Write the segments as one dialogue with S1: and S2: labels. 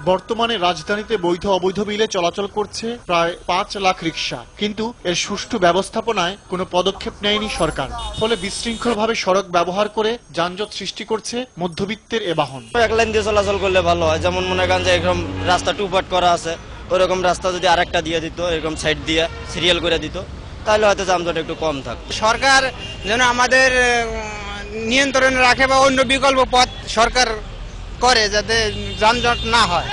S1: বর্তমানে রাজধানীতে বৈধ অবৈধ মিলে চলাচল করছে প্রায় ৫ লাখ রিকশা, কিন্তু এর সুষ্ঠু ব্যবস্থাপনায় কোনো পদক্ষেপ নেয়নি সরকার। ফলে বিশৃঙ্খলভাবে সড়ক ব্যবহার করে যানজট সৃষ্টি করছে মধ্যবিত্তের এ বাহন।
S2: এক লাইন দিয়ে চলাচল করলে ভালো হয়, যেমন মনে করেন যে এরকম রাস্তা টুপাট করা আছে, ওরকম রাস্তা যদি আরেকটা দিয়ে দিত, এরকম সাইড দিয়ে সিরিয়াল করে দিত, তাহলে হয়তো যানজট একটু কম থাকতো।
S3: সরকার যেন আমাদের নিয়ন্ত্রণে রাখে বা অন্য বিকল্প পথ সরকার করে যাতে যানজট না হয়।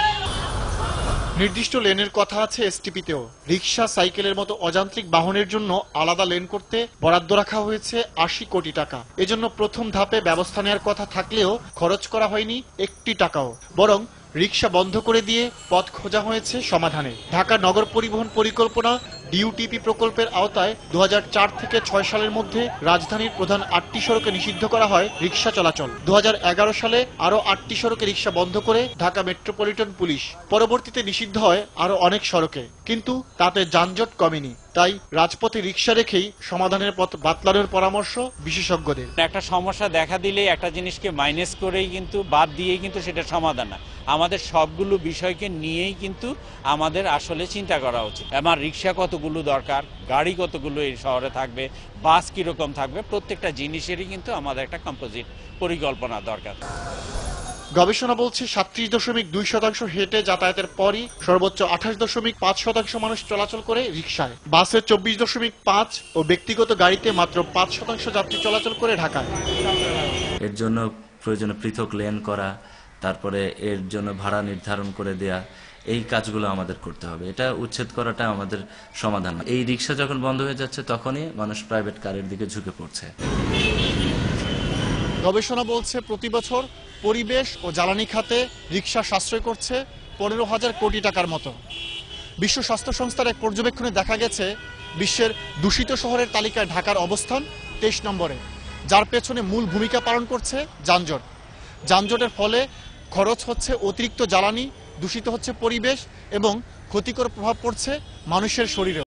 S1: নির্দিষ্ট লেনের কথা আছে এসটিপিতেও। রিকশা, সাইকেলের মতো অযান্ত্রিক বাহনের জন্য আলাদা লেন করতে বরাদ্দ রাখা হয়েছে ৮০ কোটি টাকা। এজন্য প্রথম ধাপে ব্যবস্থা নেওয়ার কথা থাকলেও খরচ করা হয়নি ১ টাকাও, বরং রিকশা বন্ধ করে দিয়ে পথ খোঁজা হয়েছে সমাধানে। ঢাকা নগর পরিবহন পরিকল্পনা ডিউটিপি প্রকল্পের আওতায় ২০০৪ থেকে ৬ সালের মধ্যে রাজধানীর প্রধান ৮টি সড়কে নিষিদ্ধ করা হয় রিকশা চলাচল। ২০১১ সালে আরো ৮টি সড়কে রিকশা বন্ধ করে ঢাকা মেট্রোপলিটন পুলিশ। পরবর্তীতে নিষিদ্ধ হয় আরো অনেক সড়কে, কিন্তু তাতে যানজট কমেনি। তাই রাজপথে রিকশা রেখেই সমাধানের পথ বাতলানোর পরামর্শ বিশেষজ্ঞদের।
S4: একটা সমস্যা দেখা দিলে একটা জিনিসকে মাইনাস করেই কিন্তু বাদ দিয়েই কিন্তু সেটা সমাধান না। আমাদের সবগুলো বিষয়কে নিয়েই কিন্তু আমাদের আসলে চিন্তা করা উচিত। আমার রিকশা কতগুলো দরকার, গাড়ি কতগুলো এই শহরে থাকবে, বাস কিরকম থাকবে, প্রত্যেকটা জিনিসেরই কিন্তু আমাদের একটা কম্পোজিট পরিকল্পনা দরকার।
S1: গবেষণা বলছে ৩৭.২% হেঁটে যাতায়াতের পরই সর্বোচ্চ ২৮.৫% মানুষ চলাচল করে রিকশায়। বাসে ২৪.৫ ও ব্যক্তিগত গাড়িতে মাত্র ৫% যাত্রী চলাচল করে ঢাকায়।
S5: এর জন্য প্রয়োজনে পৃথক লেন করা, তারপরে এর জন্য ভাড়া নির্ধারণ করে দেয়া, এই কাজগুলো আমাদের করতে হবে। এটা উচ্ছেদ করাটা আমাদের সমাধান। এই রিকশা যখন বন্ধ হয়ে যাচ্ছে তখনই মানুষ প্রাইভেট কারের দিকে ঝুঁকে পড়ছে।
S1: গবেষণা বলছে প্রতি বছর পরিবেশ ও জ্বালানি খাতে রিকশা সাশ্রয় করছে ১৫,০০০ কোটি টাকার মতো। বিশ্ব স্বাস্থ্য সংস্থার এক পর্যবেক্ষণে দেখা গেছে বিশ্বের দূষিত শহরের তালিকায় ঢাকার অবস্থান ২৩ নম্বরে, যার পেছনে মূল ভূমিকা পালন করছে যানজট। যানজটের ফলে খরচ হচ্ছে অতিরিক্ত জ্বালানি, দূষিত হচ্ছে পরিবেশ এবং ক্ষতিকর প্রভাব পড়ছে মানুষের শরীরে।